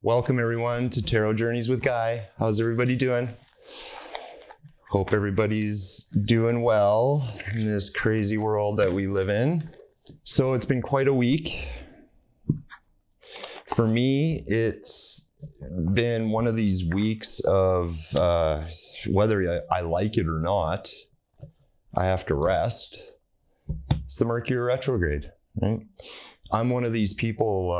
Welcome everyone to Tarot Journeys with Guy. How's everybody doing? Hope everybody's doing well in this crazy world that we live in. So it's been quite a week. For me, it's been one of these weeks of whether I like it or not, I have to rest. It's the Mercury retrograde, right? I'm one of these people,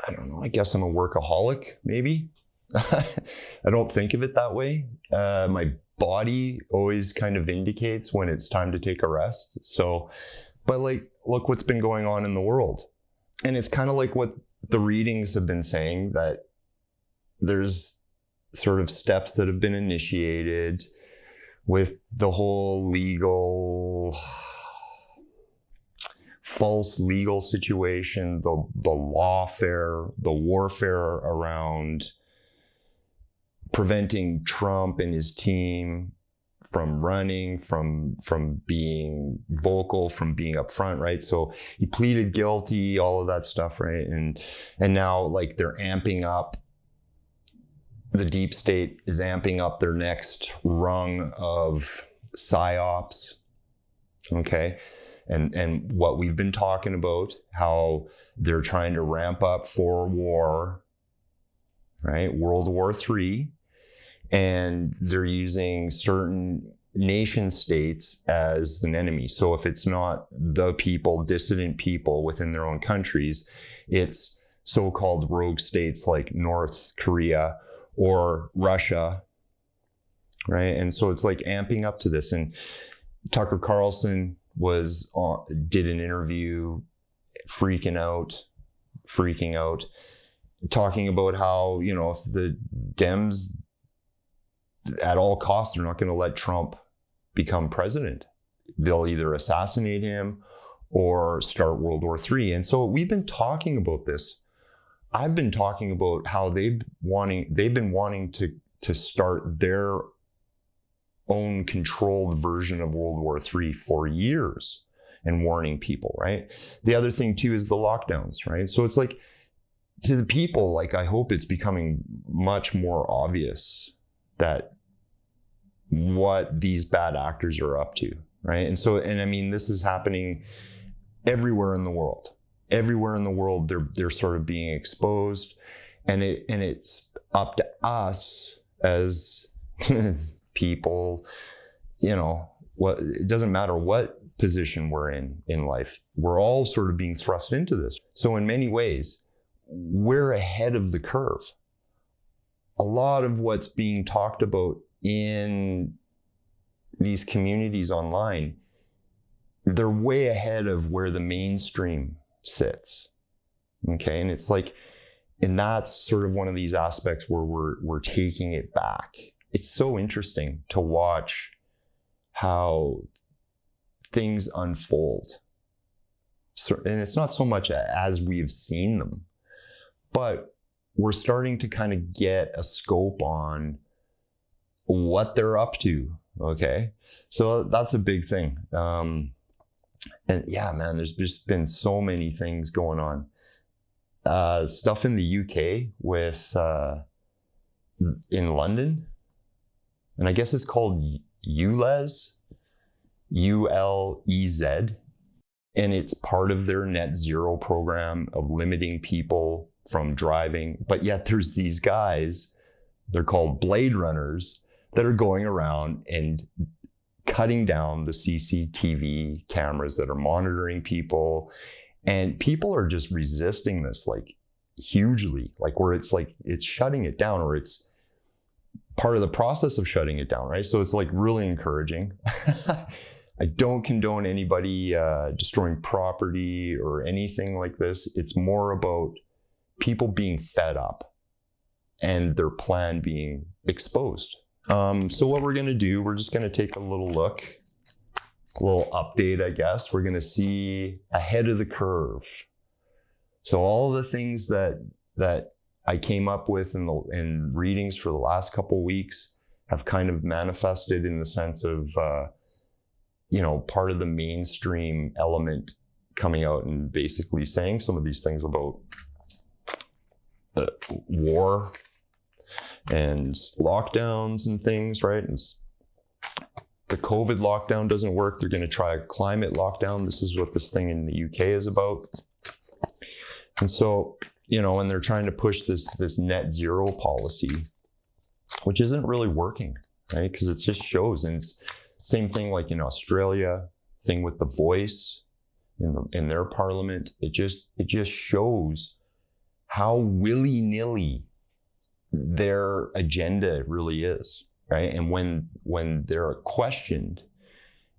I don't know, I guess I'm a workaholic, maybe. I don't think of it that way. My body always kind of indicates when it's time to take a rest. So, but like, look what's been going on in the world. And it's kind of like what the readings have been saying, that there's sort of steps that have been initiated with the whole false legal situation, the lawfare, the warfare around preventing Trump and his team from running, from being vocal, from being upfront, right? So he pleaded guilty, all of that stuff, right? And now like they're amping up, the deep state is amping up their next rung of psyops, okay? And what we've been talking about, how they're trying to ramp up for war, right? World War III. And they're using certain nation states as an enemy. So if it's not the people, dissident people within their own countries, it's so-called rogue states like North Korea or Russia, right? And so it's like amping up to this. And Tucker Carlson did an interview freaking out, talking about how, you know, if the Dems at all costs are not going to let Trump become president. They'll either assassinate him or start World War III. And so we've been talking about this. I've been talking about how they've been wanting to start their own controlled version of World War III for years and warning people, right? The other thing too is the lockdowns, right? So it's like, to the people, like, I hope it's becoming much more obvious that what these bad actors are up to, right? And so, and I mean, this is happening everywhere in the world. Everywhere in the world, they're sort of being exposed, and it's up to us as people, you know, it doesn't matter what position we're in life. We're all sort of being thrust into this. So in many ways, we're ahead of the curve. A lot of what's being talked about in these communities online, they're way ahead of where the mainstream sits. Okay, and it's like, and that's sort of one of these aspects where we're taking it back. It's so interesting to watch how things unfold. So, and it's not so much as we've seen them, but we're starting to kind of get a scope on what they're up to, okay? So that's a big thing. And yeah, man, there's just been so many things going on. Stuff in the UK with, in London, and I guess it's called ULEZ, ULEZ, and it's part of their net zero program of limiting people from driving. But yet there's these guys, they're called Blade Runners, that are going around and cutting down the CCTV cameras that are monitoring people. And people are just resisting this like hugely, like where it's like, it's shutting it down, or it's part of the process of shutting it down, right? So it's like really encouraging. I don't condone anybody destroying property or anything like this. It's more about people being fed up and their plan being exposed. So what we're going to do, we're just going to take a little look, a little update, I guess. We're going to see ahead of the curve. So all the things that I came up with in readings for the last couple of weeks have kind of manifested in the sense of, you know, part of the mainstream element coming out and basically saying some of these things about war and lockdowns and things, right? And the COVID lockdown doesn't work. They're going to try a climate lockdown. This is what this thing in the UK is about. And so, you know, and they're trying to push this net zero policy, which isn't really working, right? Because it just shows, and it's same thing like in Australia, thing with the voice in their parliament. It just shows how willy-nilly their agenda really is, right? And when they're questioned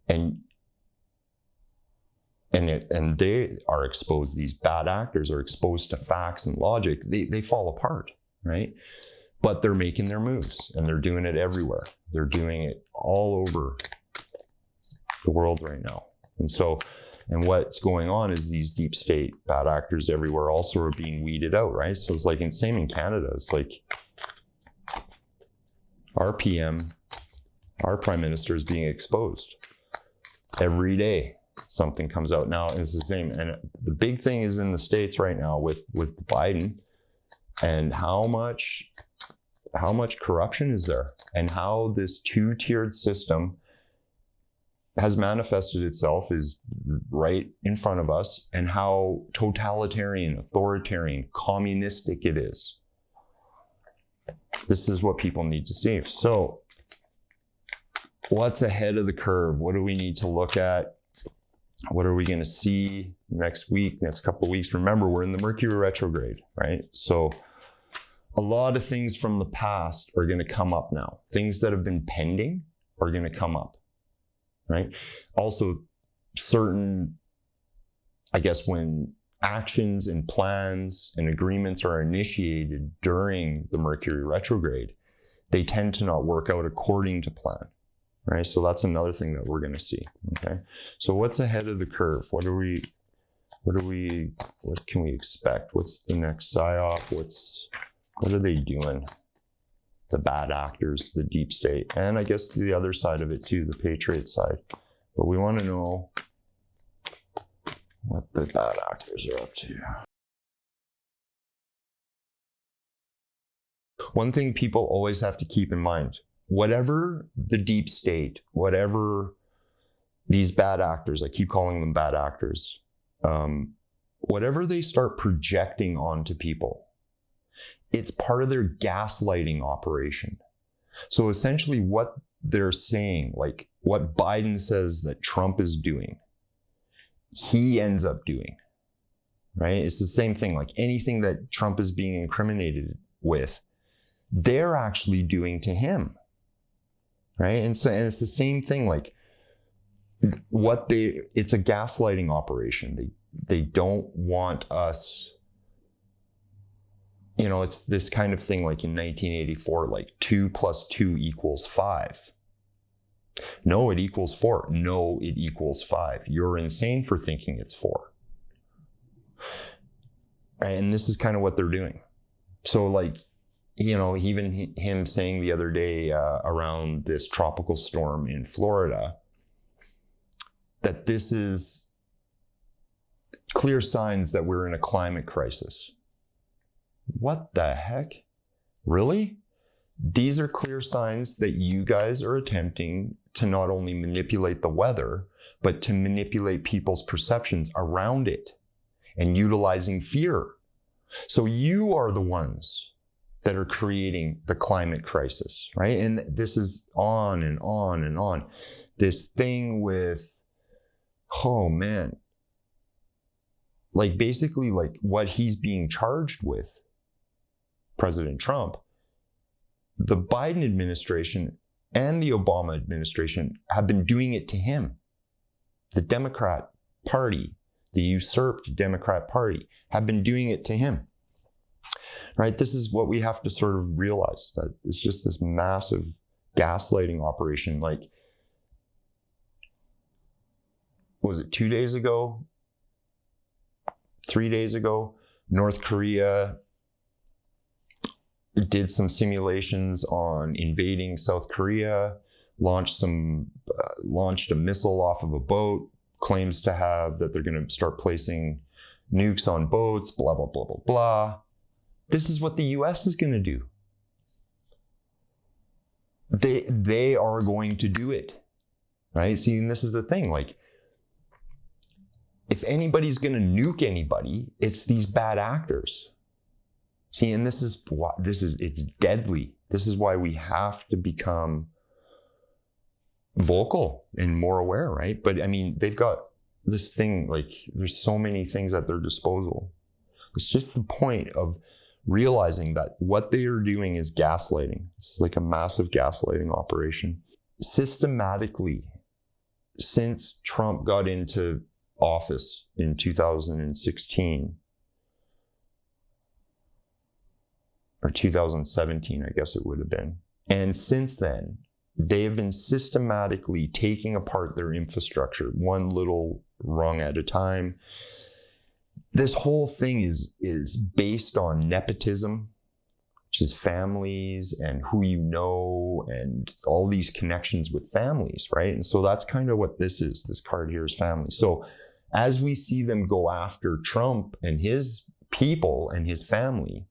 and they are exposed, these bad actors are exposed to facts and logic, they fall apart, right? But they're making their moves, and they're doing it everywhere. They're doing it all over the world right now. And so, and what's going on is these deep state bad actors everywhere also are being weeded out, right? So it's like, and same in Canada. It's like our PM, our prime minister is being exposed every day. Something comes out now. It's the same. And the big thing is in the States right now with Biden, and how much corruption is there, and how this two-tiered system has manifested itself is right in front of us, and how totalitarian, authoritarian, communistic it is. This is what people need to see. So what's ahead of the curve? What do we need to look at? What are we going to see next week, next couple of weeks? Remember, we're in the Mercury retrograde, right? So a lot of things from the past are going to come up now. Things that have been pending are going to come up, right? Also, certain, I guess, when actions and plans and agreements are initiated during the Mercury retrograde, they tend to not work out according to plan, right? So that's another thing that we're going to see, okay? So what's ahead of the curve? What can we expect? What's the next psyop? What are they doing? The bad actors, the deep state, and I guess the other side of it too, the patriot side. But we want to know what the bad actors are up to. One thing people always have to keep in mind, whatever the deep state, whatever these bad actors, I keep calling them bad actors, whatever they start projecting onto people, it's part of their gaslighting operation. So essentially what they're saying, like what Biden says that Trump is doing, he ends up doing, right? It's the same thing, like anything that Trump is being incriminated with, they're actually doing to him, right? And it's the same thing, like it's a gaslighting operation. They don't want us, you know, it's this kind of thing like in 1984, like 2 + 2 = 5. No, it equals 4. No, it equals 5. You're insane for thinking it's 4. And this is kind of what they're doing. So like, you know, even him saying the other day around this tropical storm in Florida, that this is clear signs that we're in a climate crisis. What the heck? Really? These are clear signs that you guys are attempting to not only manipulate the weather, but to manipulate people's perceptions around it and utilizing fear. So you are the ones that are creating the climate crisis, right? And this is on and on and on. This thing with, oh man, like basically like what he's being charged with, President Trump, the Biden administration and the Obama administration have been doing it to him. The Democrat Party, the usurped Democrat Party, have been doing it to him. Right? This is what we have to sort of realize, that it's just this massive gaslighting operation. Like, what was it, 2 days ago? 3 days ago? North Korea did some simulations on invading South Korea, launched a missile off of a boat, claims to have that they're going to start placing nukes on boats, blah, blah, blah, blah, blah. this is what the US is going to do. They are going to do it, right? See, and this is the thing, like, if anybody's going to nuke anybody, it's these bad actors. See, and it's deadly. This is why we have to become vocal and more aware, right? But I mean, they've got this thing, like, there's so many things at their disposal. It's just the point of realizing that what they are doing is gaslighting. It's like a massive gaslighting operation. Systematically, since Trump got into office in 2016, or 2017, I guess it would have been. And since then, they have been systematically taking apart their infrastructure, one little rung at a time. This whole thing is based on nepotism, which is families and who you know and all these connections with families, right? And so that's kind of what this is. This card here is family. So as we see them go after Trump and his people and his family,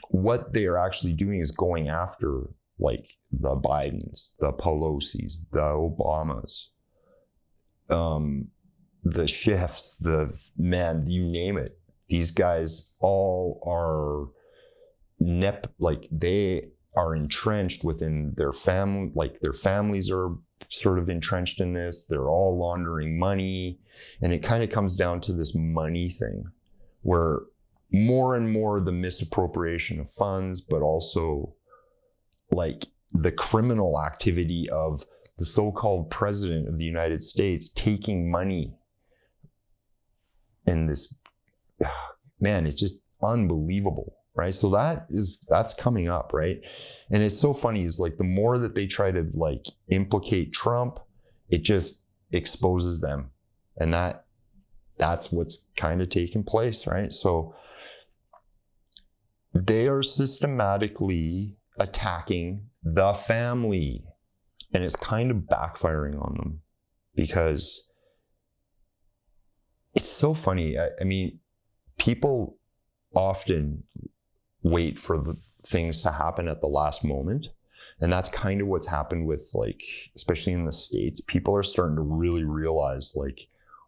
what they are actually doing is going after, like, the Bidens, the Pelosi's, the Obamas, the Schiffs, you name it. These guys all are they are entrenched within their family, like their families are sort of entrenched in this. They're all laundering money. And it kind of comes down to this money thing where more and more the misappropriation of funds, but also like the criminal activity of the so-called president of the United States taking money. And this, man, it's just unbelievable, right? So that's coming up, right? And it's so funny, is like the more that they try to like implicate Trump, it just exposes them. And that's what's kind of taking place, right? So they are systematically attacking the family, and it's kind of backfiring on them because it's so funny. I mean, people often wait for the things to happen at the last moment. And that's kind of what's happened with, like, especially in the States, people are starting to really realize, like,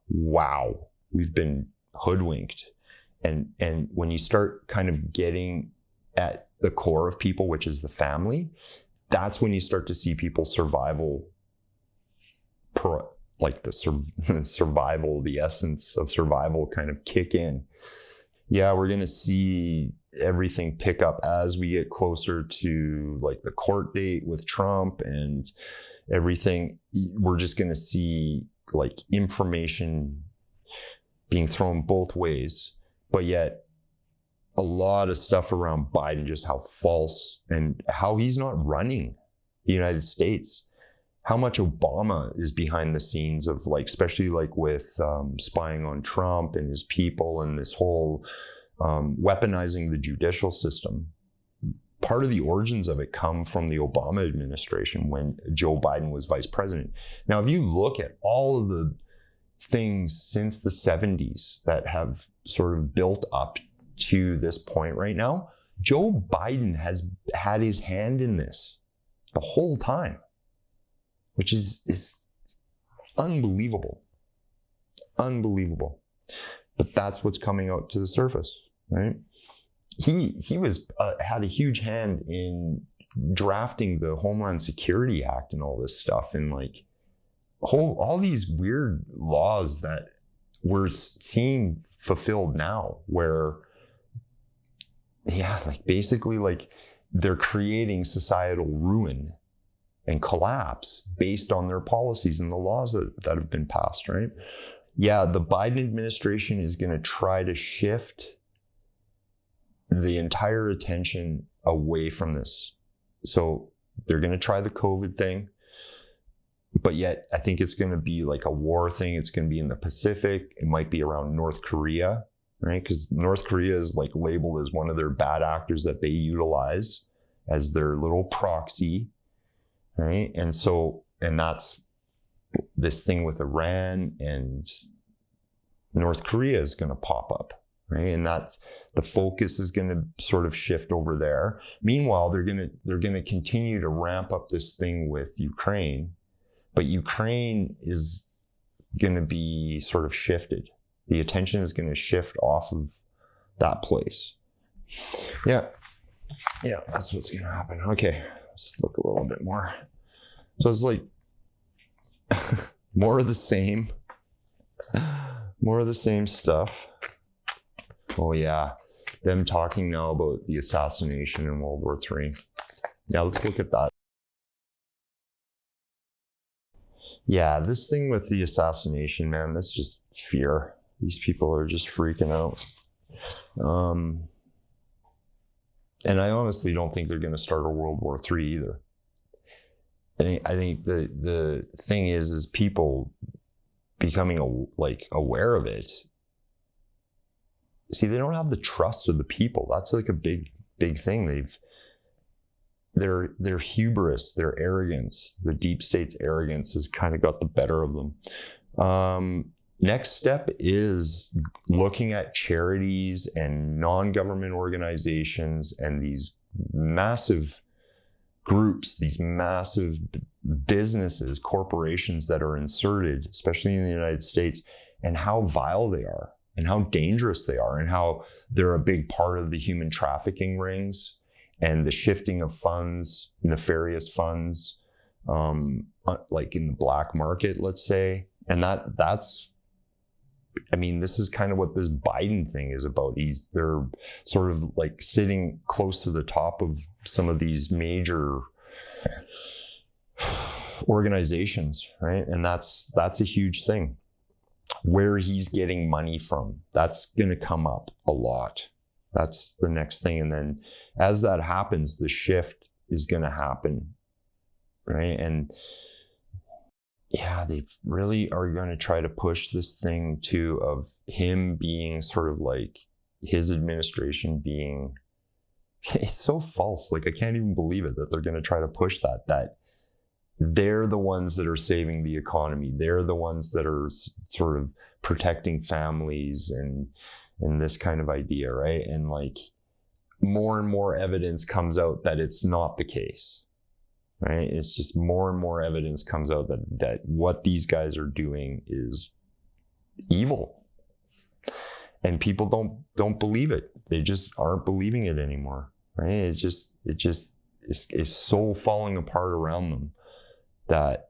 wow, we've been hoodwinked. And when you start kind of getting at the core of people, which is the family, that's when you start to see people's survival, like the survival, the essence of survival kind of kick in. Yeah, we're going to see everything pick up as we get closer to like the court date with Trump and everything. We're just going to see like information being thrown both ways, but yet a lot of stuff around Biden, just how false and how he's not running the United States. How much Obama is behind the scenes of, like, especially like with spying on Trump and his people and this whole weaponizing the judicial system. Part of the origins of it come from the Obama administration when Joe Biden was vice president. Now, if you look at all of the things since the 70s that have sort of built up to this point right now, Joe Biden has had his hand in this the whole time, which is unbelievable. Unbelievable. But that's what's coming out to the surface, right? He was had a huge hand in drafting the Homeland Security Act and all this stuff, and like all these weird laws that we're seeing fulfilled now, where like basically like they're creating societal ruin and collapse based on their policies and the laws that have been passed, right? Yeah, the Biden administration is going to try to shift the entire attention away from this. So they're going to try the COVID thing, but yet I think it's going to be like a war thing. It's going to be in the Pacific. It might be around North Korea, right? Because North Korea is like labeled as one of their bad actors that they utilize as their little proxy, right? And that's this thing with Iran, and North Korea is going to pop up, right? And that's the focus is going to sort of shift over there. Meanwhile, they're going to continue to ramp up this thing with Ukraine, but Ukraine is going to be sort of shifted. The attention is going to shift off of that place. Yeah, that's what's going to happen. Okay, let's look a little bit more. So it's like more of the same stuff. Oh yeah, them talking now about the assassination in World War III. Yeah, let's look at that. Yeah, this thing with the assassination, man, that's just fear. These people are just freaking out. And I honestly don't think they're going to start a World War III either. I think the thing is people becoming aware of it. See, they don't have the trust of the people. That's like a big thing. Their hubris, their arrogance, the deep state's arrogance has kind of got the better of them. Next step is looking at charities and non-government organizations and these massive groups, these massive businesses, corporations that are inserted, especially in the United States, and how vile they are and how dangerous they are and how they're a big part of the human trafficking rings and the shifting of funds, nefarious funds, like in the black market, let's say. And that's, I mean, this is kind of what this Biden thing is about. They're sort of like sitting close to the top of some of these major organizations, right? And that's a huge thing. Where he's getting money from, that's going to come up a lot. That's the next thing. And then as that happens, the shift is going to happen, right? And yeah, they really are going to try to push this thing too of him being sort of like his administration being, it's so false. Like, I can't even believe it that they're going to try to push that they're the ones that are saving the economy. They're the ones that are sort of protecting families and this kind of idea, right? And like more and more evidence comes out that it's not the case. Right? It's just more and more evidence comes out that what these guys are doing is evil. And people don't believe it. They just aren't believing it anymore. Right? It just is so falling apart around them that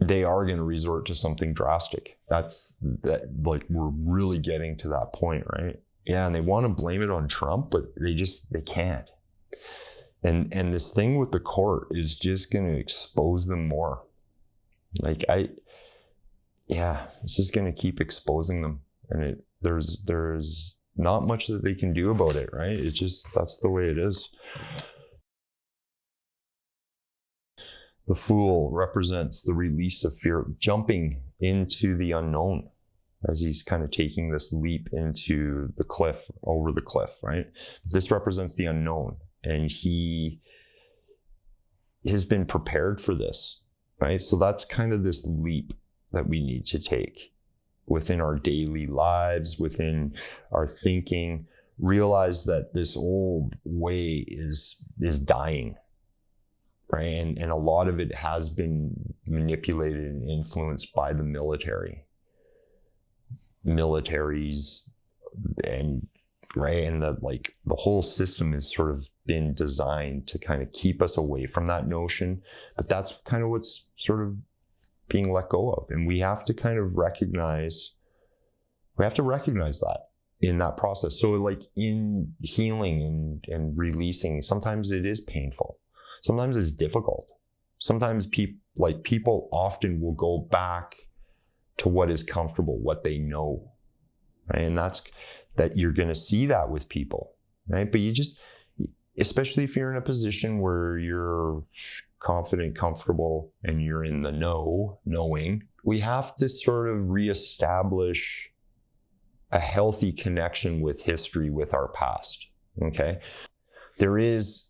they are going to resort to something drastic. Like we're really getting to that point, right? Yeah, and they want to blame it on Trump, but they can't. And this thing with the court is just going to expose them more. Like it's just going to keep exposing them. And there's not much that they can do about it, right? It's just, that's the way it is. The Fool represents the release of fear, jumping into the unknown as he's kind of taking this leap into the cliff, over the cliff, right? This represents the unknown. And he has been prepared for this, right? So that's kind of this leap that we need to take within our daily lives, within our thinking, realize that this old way is dying, right? And a lot of it has been manipulated and influenced by the militaries and right? And the whole system has sort of been designed to kind of keep us away from that notion. But that's kind of what's sort of being let go of. And we have to kind of recognize that in that process. So like in healing and releasing, sometimes it is painful. Sometimes it's difficult. Sometimes people often will go back to what is comfortable, what they know, right? And that you're going to see that with people, right? But you just, especially if you're in a position where you're confident, comfortable, and you're in the knowing, we have to sort of reestablish a healthy connection with history, with our past, okay? There is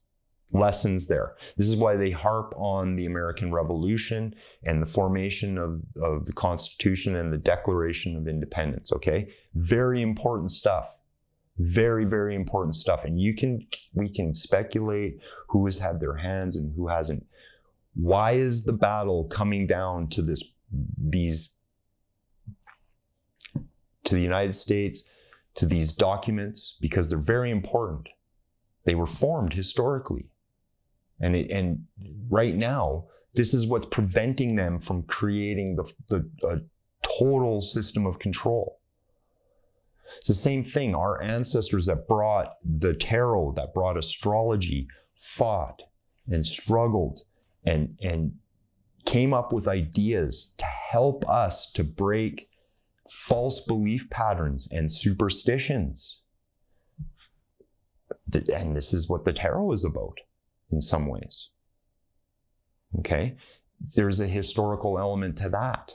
lessons there. This is why they harp on the American Revolution and the formation of the Constitution and the Declaration of Independence, okay? Very important stuff. Very, very important stuff. And we can speculate who has had their hands and who hasn't. Why is the battle coming down to to the United States, to these documents? Because they're very important. They were formed historically. And right now, this is what's preventing them from creating a total system of control. It's the same thing. Our ancestors that brought the tarot, that brought astrology, fought and struggled and came up with ideas to help us to break false belief patterns and superstitions. And this is what the tarot is about in some ways. Okay? There's a historical element to that.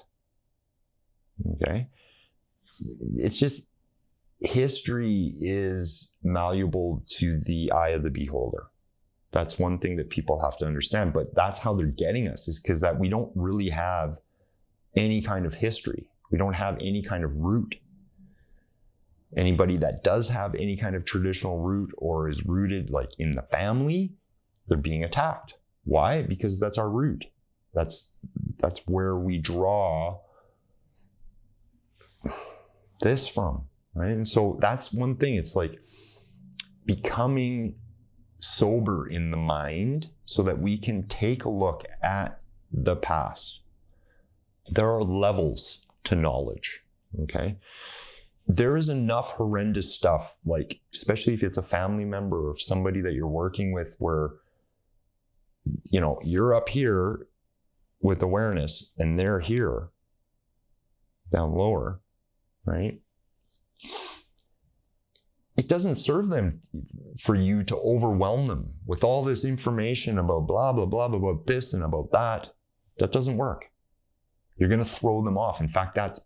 Okay? It's just, history is malleable to the eye of the beholder. That's one thing that people have to understand, but that's how they're getting us, is because that we don't really have any kind of history. We don't have any kind of root. Anybody that does have any kind of traditional root or is rooted like in the family, they're being attacked. Why? Because that's our root. That's where we draw this from, right? And so that's one thing. It's like becoming sober in the mind so that we can take a look at the past. There are levels to knowledge, okay? There is enough horrendous stuff, like, especially if it's a family member or somebody that you're working with, where, you know, you're up here with awareness and they're here down lower, right? It doesn't serve them for you to overwhelm them with all this information about blah, blah, blah, blah, about this and about that. That doesn't work. You're going to throw them off. In fact, that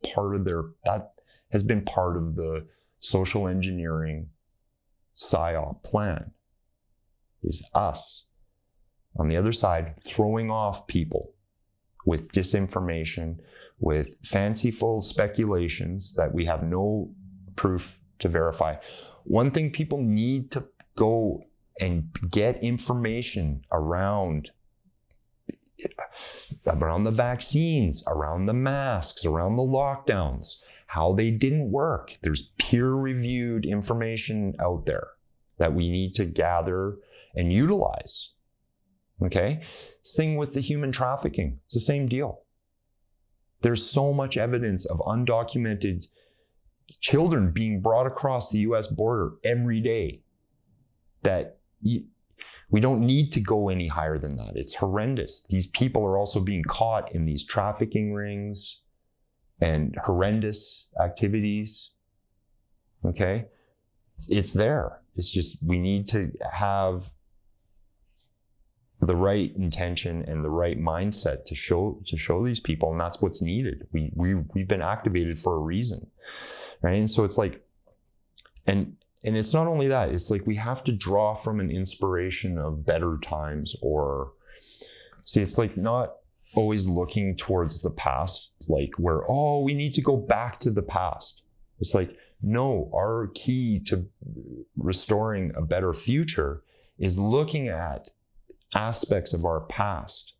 has been part of the social engineering psyop plan, is us on the other side throwing off people with disinformation, with fanciful speculations that we have no proof to verify. One thing people need to go and get information around the vaccines, around the masks, around the lockdowns, how they didn't work. There's peer-reviewed information out there that we need to gather and utilize. Okay? Same with the human trafficking. It's the same deal. There's so much evidence of undocumented children being brought across the US border every day that we don't need to go any higher than that. It's horrendous. These people are also being caught in these trafficking rings and horrendous activities. Okay? It's there. It's just, we need to have the right intention and the right mindset to show these people, and that's what's needed. We've been activated for a reason, right? And so it's like, and it's not only that, it's like we have to draw from an inspiration of better times, or see, it's like not always looking towards the past, like where, oh, we need to go back to the past. It's like, no, our key to restoring a better future is looking at aspects of our past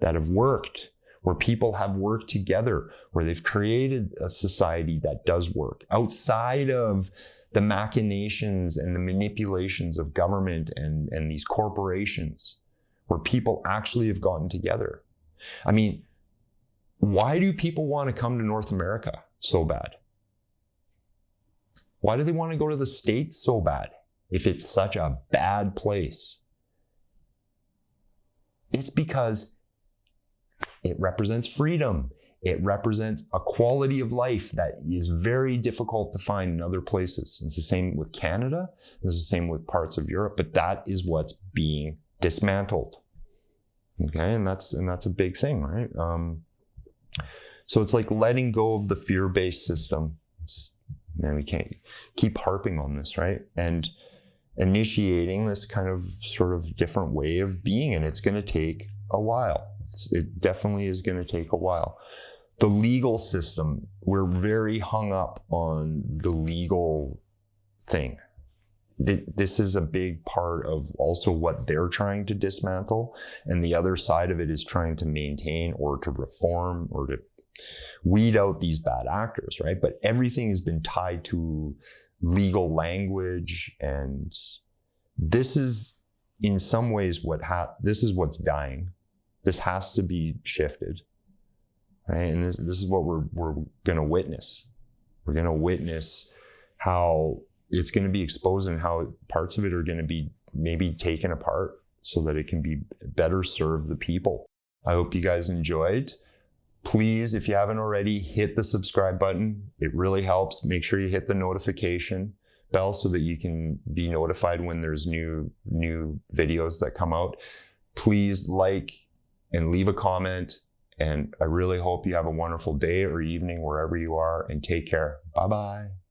that have worked, where people have worked together, where they've created a society that does work outside of the machinations and the manipulations of government and these corporations, where people actually have gotten together. I mean, why do people want to come to North America so bad? Why do they want to go to the States so bad if it's such a bad place? It's because it represents freedom. It represents a quality of life that is very difficult to find in other places. It's the same with Canada. It's the same with parts of Europe, but that is what's being dismantled. Okay, and that's a big thing, right? So it's like letting go of the fear-based system. Man, we can't keep harping on this, right? And initiating this kind of sort of different way of being, and it's going to take a while. It definitely is going to take a while. The legal system, we're very hung up on the legal thing. This is a big part of also what they're trying to dismantle, and the other side of it is trying to maintain or to reform or to weed out these bad actors, right? But everything has been tied to legal language, and this is in some ways this is what's dying. This has to be shifted, right? And this is what we're going to witness. We're going to witness how it's going to be exposed and how parts of it are going to be maybe taken apart so that it can be better serve the people. I hope you guys enjoyed. Please, if you haven't already, hit the subscribe button. It really helps. Make sure you hit the notification bell so that you can be notified when there's new videos that come out. Please like and leave a comment. And I really hope you have a wonderful day or evening wherever you are, and take care. Bye-bye.